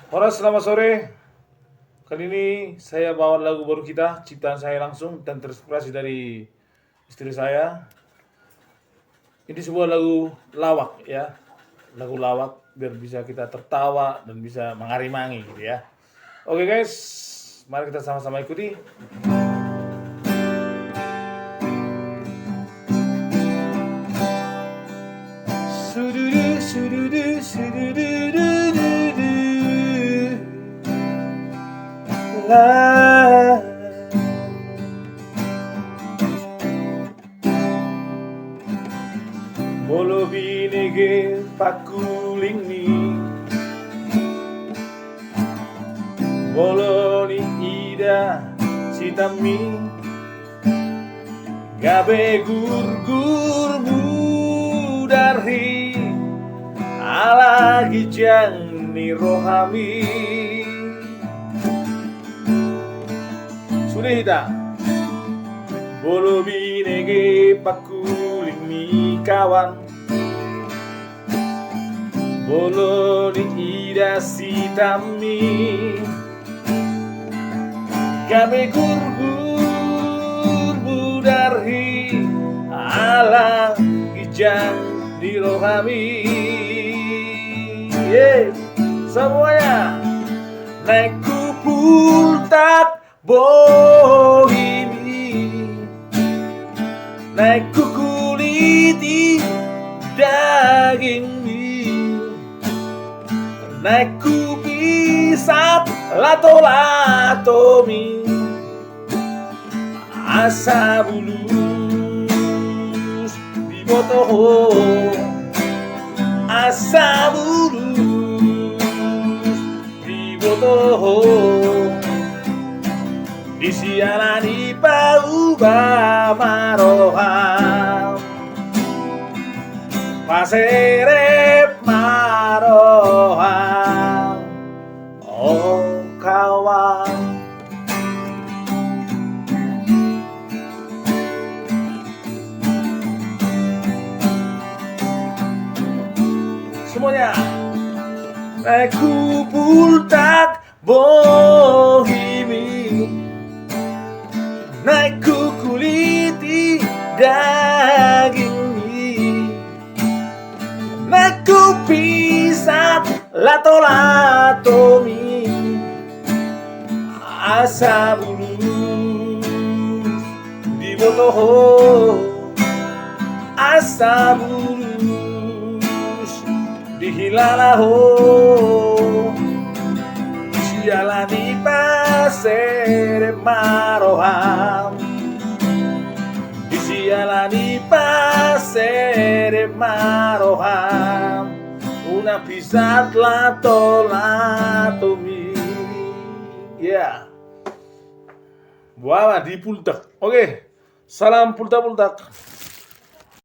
Horas, selamat sore. Kali ini saya bawa lagu baru kita, ciptaan saya langsung dan terinspirasi dari istri saya. Ini sebuah lagu lawak ya, lagu lawak biar bisa kita tertawa dan bisa mengari-mangi gitu ya. Oke guys, mari kita sama-sama ikuti. Sududu, sududu, sudududududu. La. Bolo binege pakulingni, bolo ni ida citami, gabe gurgur mudarhi, ala gijang ni rohami. Sudah kita. Bolo binege pakulingni kawan, bolo ni ida sitami, gabe gurgur budarhi, ala gijang di rohami. Semuanya naik kupul tak bohimi, naik kukuliti dagingmi, naik kupisat lato-latomi, asa bulus di botoho, asa bulus di botoho, disialani pauba maroham, paserep maroham, oh kawan. Semuanya aku tak bohimi, naik kukuliti dagingmi, naik kupisat lato-latomi, asa bulus di botoho, asa bulus di hilalaho, sialani pasere maroham, disialani pasere maroham, una pisat lato-latomi. Ya, buah di pultak. Oke, salam pultak-pultak.